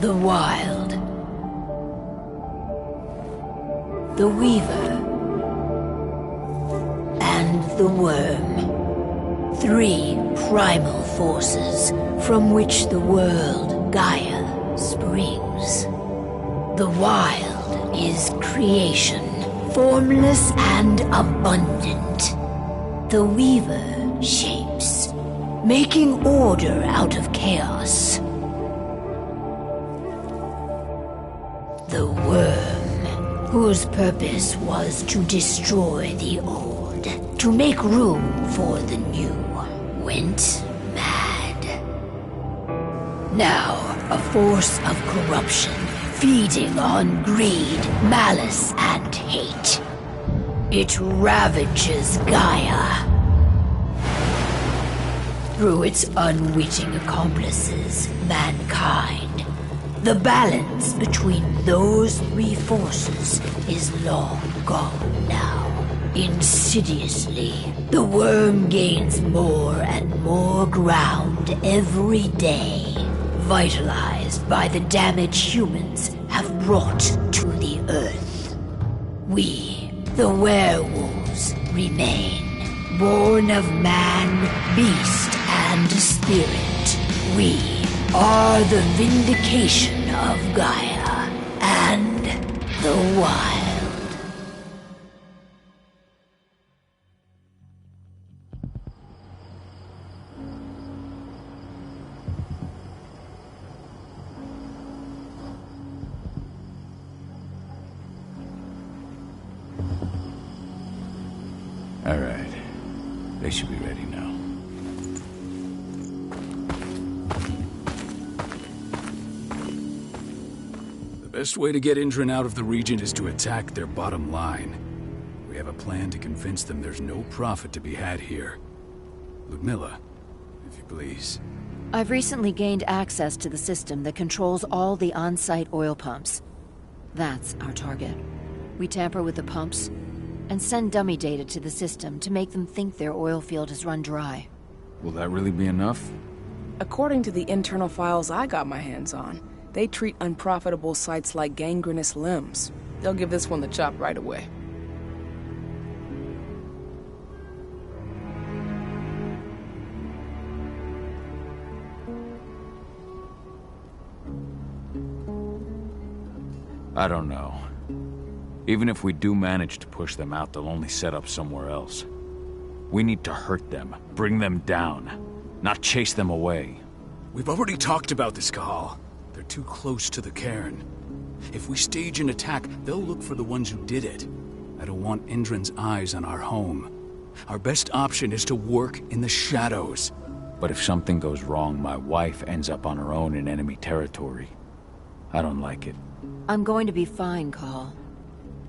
The Wild. The Weaver. And the Worm. Three primal forces from which the world Gaia springs. The Wild is creation, formless and abundant. The Weaver shapes, making order out of chaos. The Worm, whose purpose was to destroy the old, to make room for the new, went mad. Now, a force of corruption, feeding on greed, malice, and hate. It ravages Gaia. Through its unwitting accomplices, mankind. The balance between those three forces is long gone now. Insidiously, the worm gains more and more ground every day, vitalized by the damage humans have brought to the earth. We, the werewolves, remain, born of man, beast, and spirit. We are the vindication of Gaia and the Wild. Alright. They should be ready now. The best way to get Indran out of the region is to attack their bottom line. We have a plan to convince them there's no profit to be had here. Ludmilla, if you please. I've recently gained access to the system that controls all the on-site oil pumps. That's our target. We tamper with the pumps and send dummy data to the system to make them think their oil field has run dry. Will that really be enough? According to the internal files I got my hands on, they treat unprofitable sites like gangrenous limbs. They'll give this one the chop right away. I don't know. Even if we do manage to push them out, they'll only set up somewhere else. We need to hurt them, bring them down, not chase them away. We've already talked about this, Kahal. They're too close to the cairn. If we stage an attack, they'll look for the ones who did it. I don't want Indran's eyes on our home. Our best option is to work in the shadows. But if something goes wrong, my wife ends up on her own in enemy territory. I don't like it. I'm going to be fine, Call.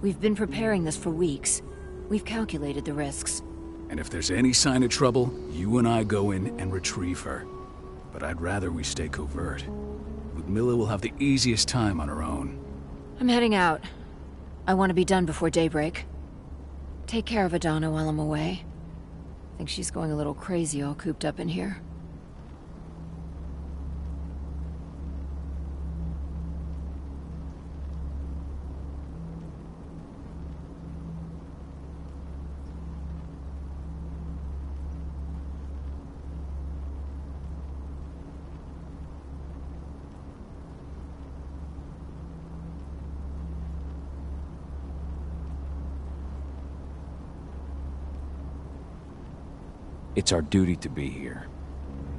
We've been preparing this for weeks. We've calculated the risks. And if there's any sign of trouble, you and I go in and retrieve her. But I'd rather we stay covert. Ludmilla will have the easiest time on her own. I'm heading out. I want to be done before daybreak. Take care of Adana while I'm away. I think she's going a little crazy all cooped up in here. It's our duty to be here.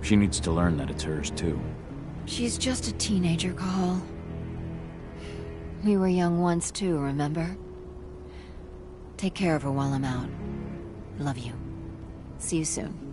She needs to learn that it's hers too. She's just a teenager, Call. We were young once too, remember? Take care of her while I'm out. Love you. See you soon.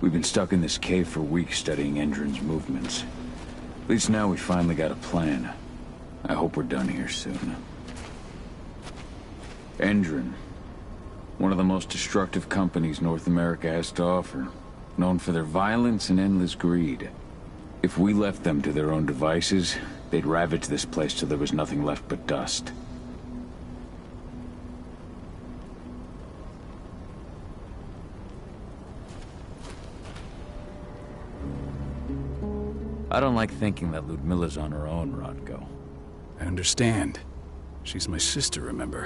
We've been stuck in this cave for weeks studying Indran's movements. At least now we finally got a plan. I hope we're done here soon. Indran. One of the most destructive companies North America has to offer. Known for their violence and endless greed. If we left them to their own devices, they'd ravage this place till there was nothing left but dust. I don't like thinking that Ludmilla's on her own, Rodko. I understand. She's my sister, remember?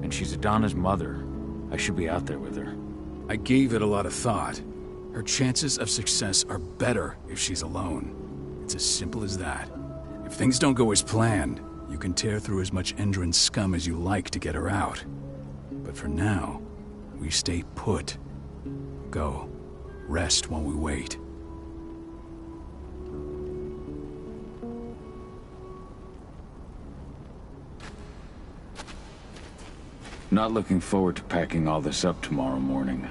And she's Adana's mother. I should be out there with her. I gave it a lot of thought. Her chances of success are better if she's alone. It's as simple as that. If things don't go as planned, you can tear through as much Indran scum as you like to get her out. But for now, we stay put. Go. Rest while we wait. Not looking forward to packing all this up tomorrow morning.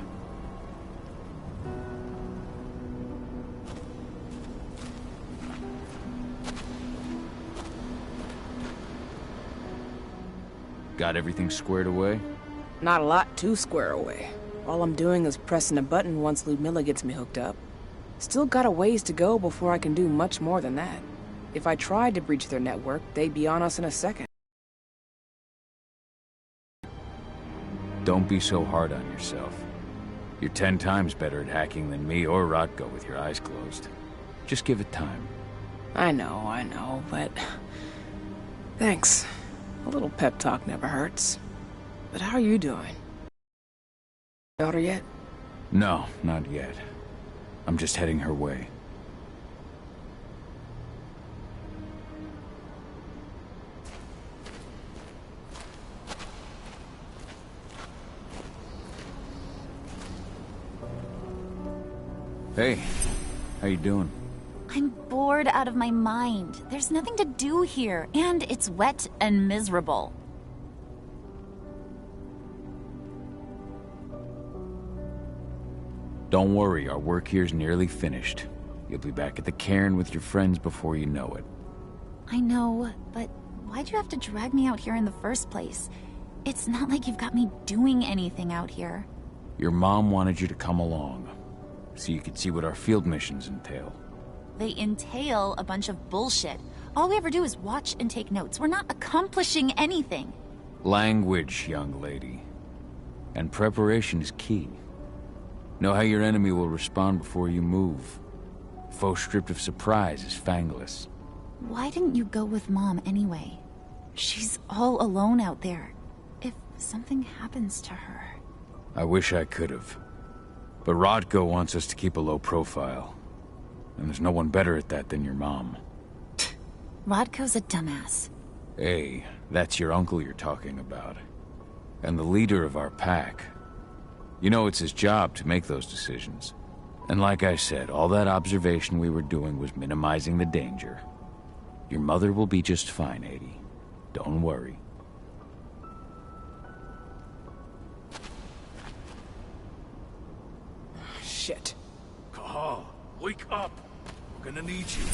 Got everything squared away? Not a lot to square away. All I'm doing is pressing a button once Ludmilla gets me hooked up. Still got a ways to go before I can do much more than that. If I tried to breach their network, they'd be on us in a second. Don't be so hard on yourself. You're 10 times better at hacking than me or Rotko with your eyes closed. Just give it time. I know, but... Thanks. A little pep talk never hurts. But how are you doing? Daughter yet? No, not yet. I'm just heading her way. Hey, how you doing? I'm bored out of my mind. There's nothing to do here, and it's wet and miserable. Don't worry, our work here's nearly finished. You'll be back at the cairn with your friends before you know it. I know, but why'd you have to drag me out here in the first place? It's not like you've got me doing anything out here. Your mom wanted you to come along, so you could see what our field missions entail. They entail a bunch of bullshit. All we ever do is watch and take notes. We're not accomplishing anything. Language, young lady. And preparation is key. Know how your enemy will respond before you move. Faux stripped of surprise is fangless. Why didn't you go with Mom anyway? She's all alone out there. If something happens to her... I wish I could have. But Rodko wants us to keep a low profile. And there's no one better at that than your mom. Rodko's a dumbass. Hey, that's your uncle you're talking about. And the leader of our pack. You know it's his job to make those decisions. And like I said, all that observation we were doing was minimizing the danger. Your mother will be just fine, Adie. Don't worry. Shit. Cahal, wake up! We're gonna need you.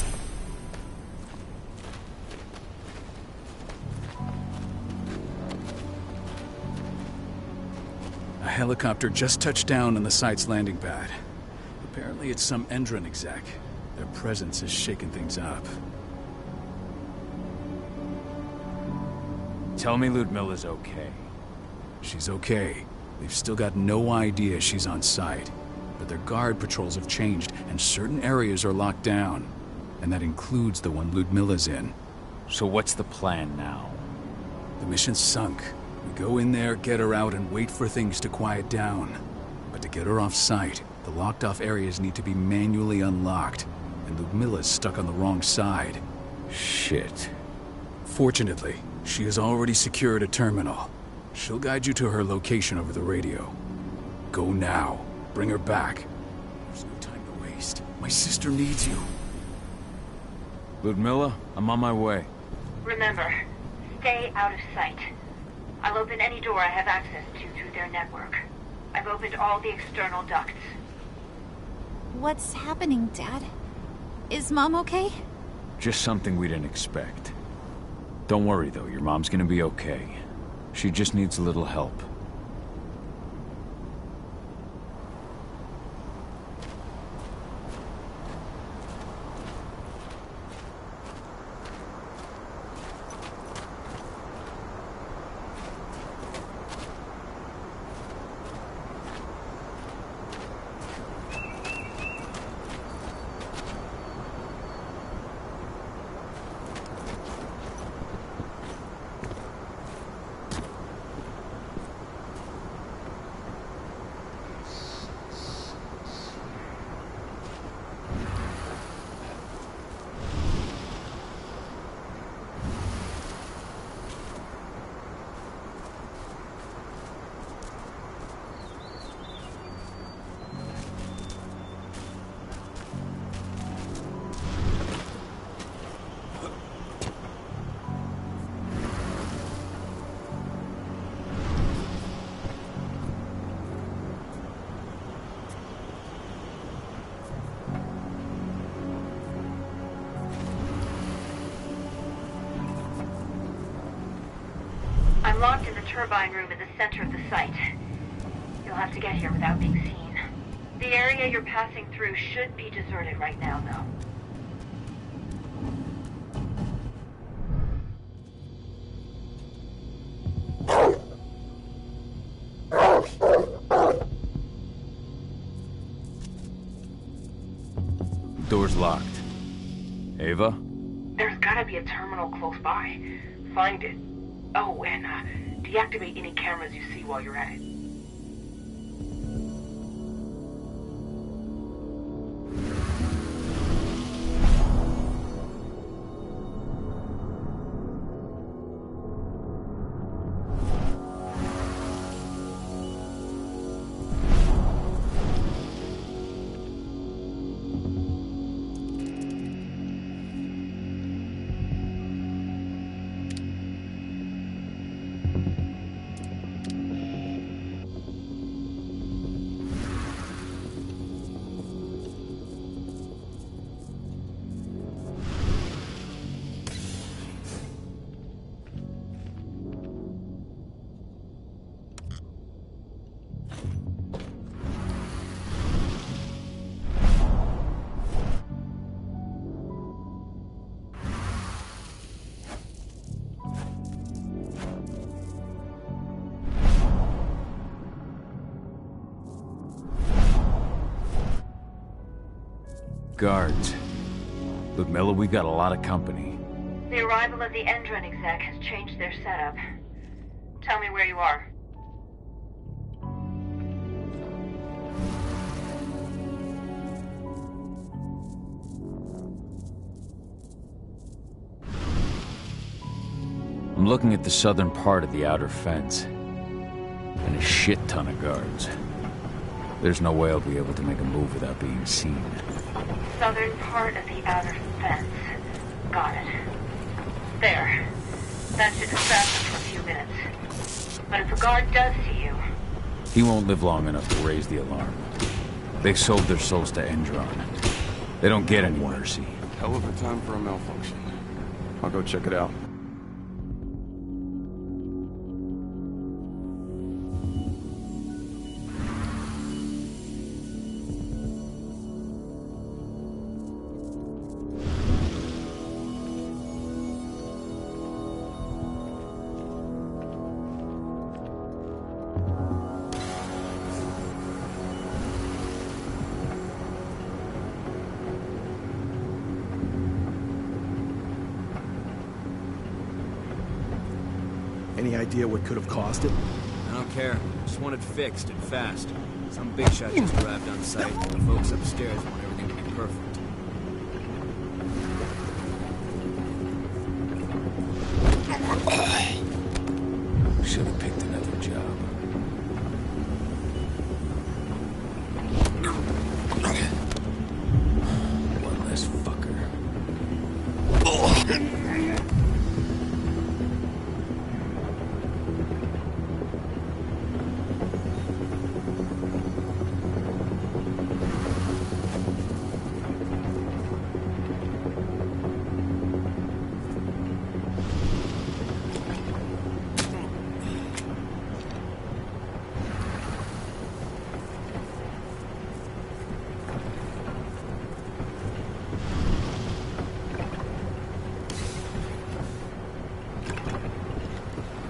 A helicopter just touched down on the site's landing pad. Apparently it's some Endron exec. Their presence has shaken things up. Tell me Ludmilla's okay. She's okay. They've still got no idea she's on site. But their guard patrols have changed, and certain areas are locked down. And that includes the one Ludmilla's in. So what's the plan now? The mission's sunk. We go in there, get her out, and wait for things to quiet down. But to get her off site, the locked-off areas need to be manually unlocked. And Ludmilla's stuck on the wrong side. Shit. Fortunately, she has already secured a terminal. She'll guide you to her location over the radio. Go now. Bring her back. There's no time to waste. My sister needs you. Ludmilla, I'm on my way. Remember, stay out of sight. I'll open any door I have access to through their network. I've opened all the external ducts. What's happening, Dad? Is Mom okay? Just something we didn't expect. Don't worry, though. Your mom's gonna be okay. She just needs a little help. I'm locked in the turbine room in the center of the site. You'll have to get here without being seen. The area you're passing through should be deserted right now, though. door's locked. Ava? There's gotta be a terminal close by. Find it. Oh, and deactivate any cameras you see while you're at it. Guards. Ludmilla, we got a lot of company. The arrival of the Endron exec has changed their setup. Tell me where you are. I'm looking at the southern part of the outer fence. And a shit ton of guards. There's no way I'll be able to make a move without being seen. Southern part of the outer fence. Got it. There. That should distract them for a few minutes. But if a guard does see you... He won't live long enough to raise the alarm. They sold their souls to Endron. They don't get any mercy. Hell of a time for a malfunction. I'll go check it out. Any idea what could have caused it? I don't care. Just want it fixed and fast. Some big shot just arrived on site. The folks upstairs want everything to be perfect. Should have picked another job. One less fucker.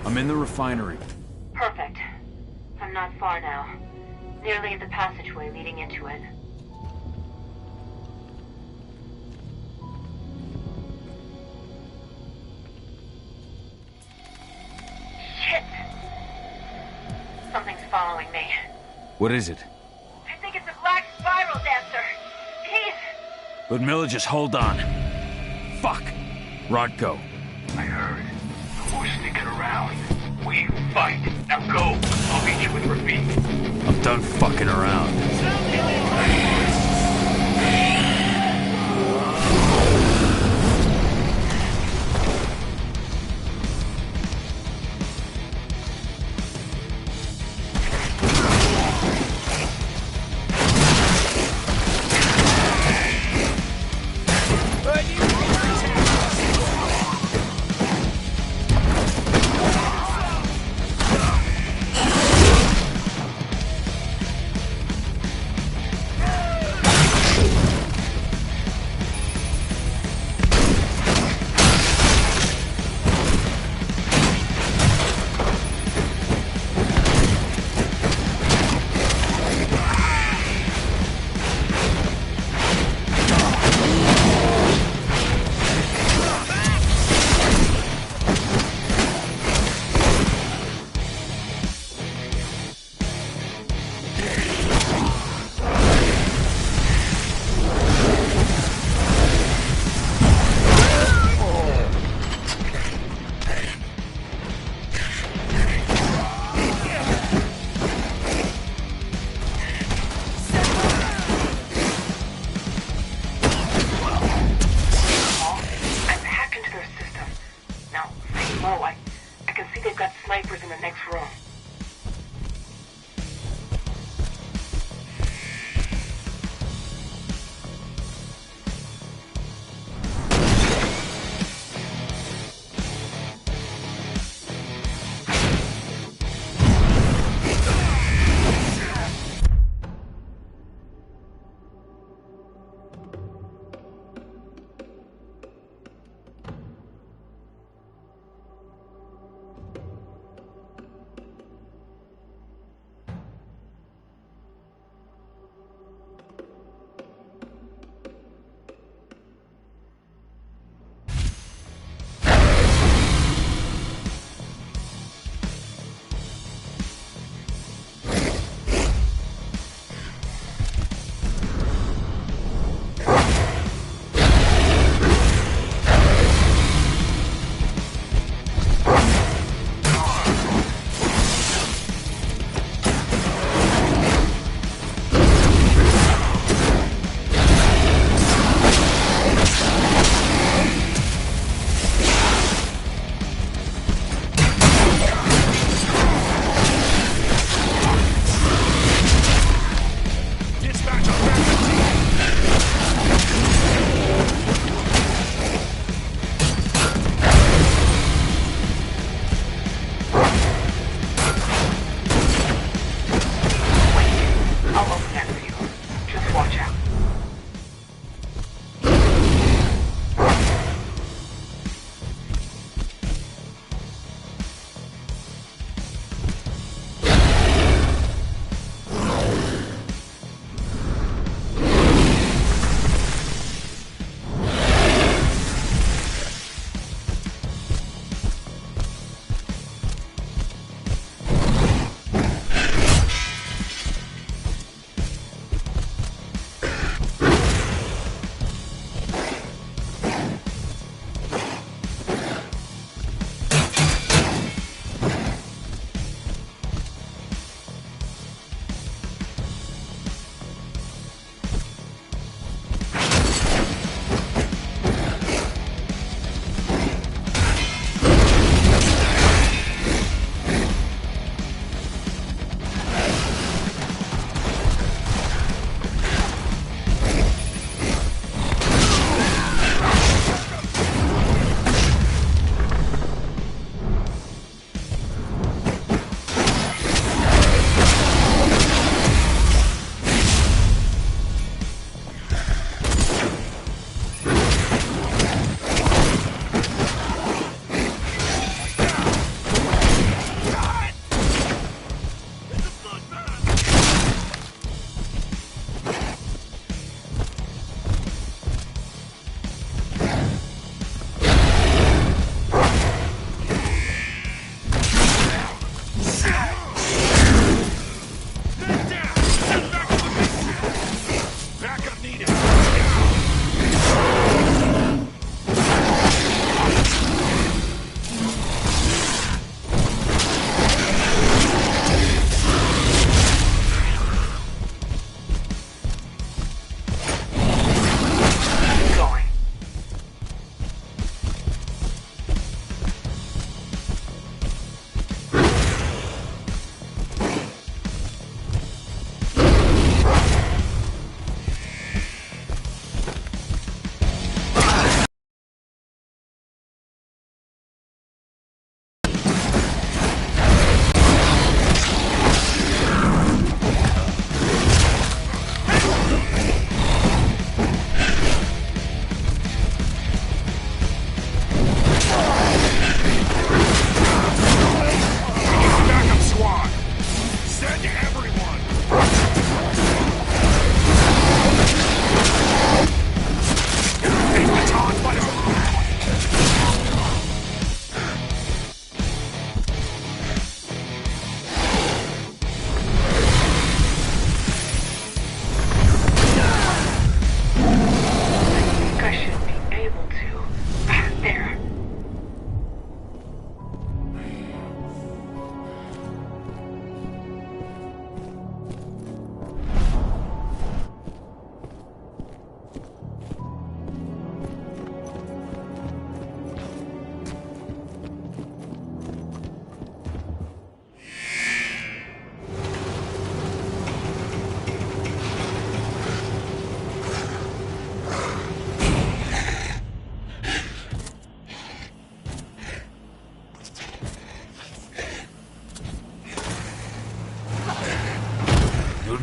I'm in the refinery. Perfect. I'm not far now. Nearly at the passageway leading into it. Shit! Something's following me. What is it? I think it's a black spiral dancer. Keith! Ludmilla, just hold on. Fuck! Rodko. I heard. Who's sneaking around? We fight. Now go. I'll meet you with Rafik. I'm done fucking around. low. I can see they've got snipers in the next room.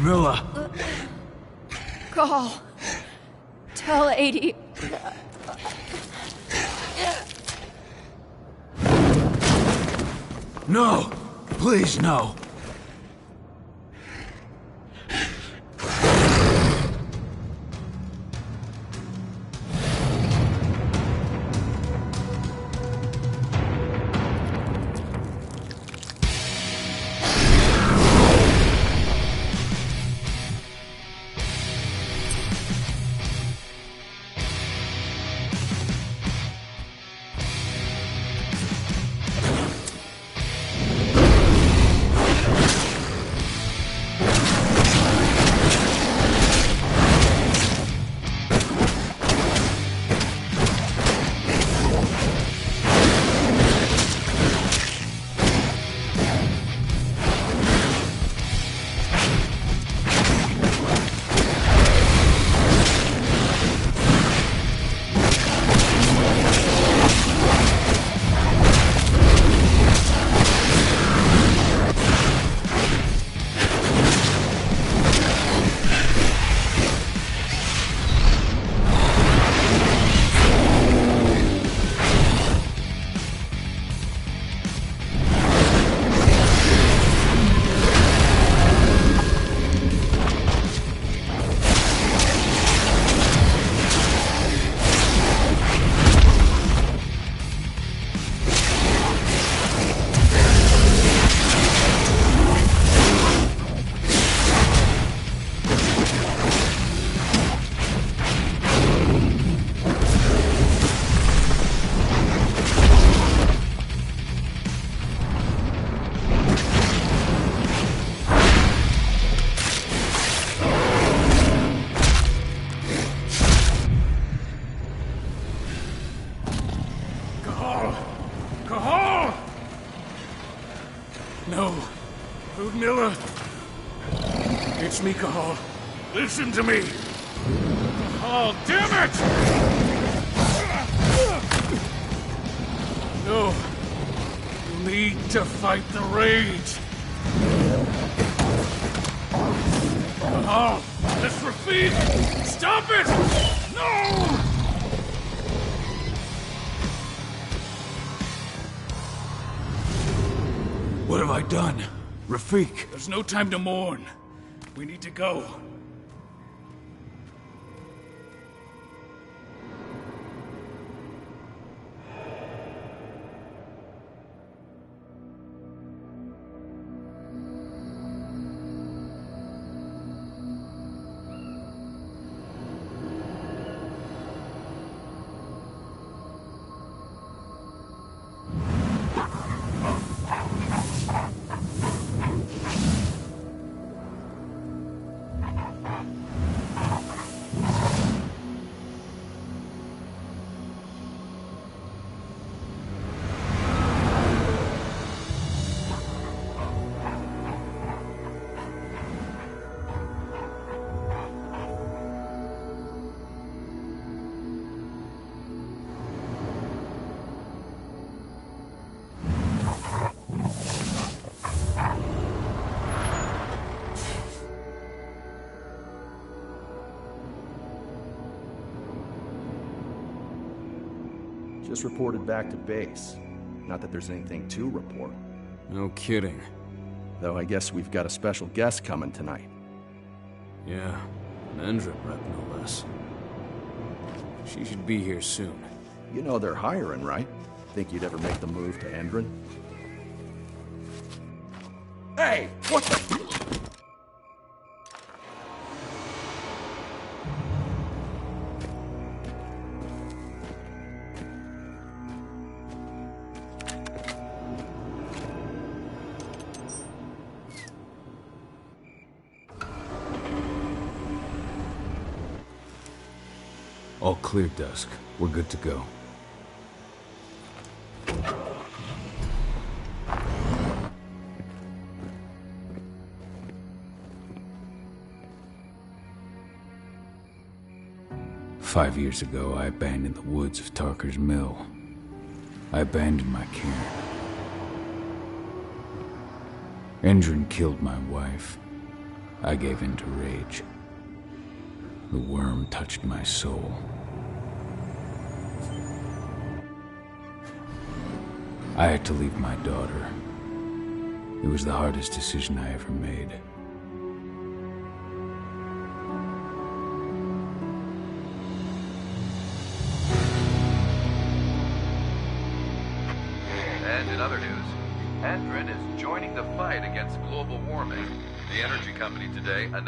Milla! Call. Tell 80. No! Please, no! No. Ludmilla. It's me, Cahal. Listen to me. Cahal, damn it! No. You need to fight the rage. Cahal, this Rafid! Stop it! No! What have I done? Rafik! There's no time to mourn. We need to go. Just reported back to base. Not that there's anything to report. No kidding. Though I guess we've got a special guest coming tonight. Yeah, an Endron rep, no less. She should be here soon. You know they're hiring, right? Think you'd ever make the move to Endron? Hey! What the... All clear, Dusk. We're good to go. "5 years ago, I abandoned the woods of Tarker's Mill. I abandoned my cairn. Endron killed my wife. I gave in to rage. The worm touched my soul. I had to leave my daughter. It was the hardest decision I ever made. And in other news, Andrin is joining the fight against global warming. The energy company today announced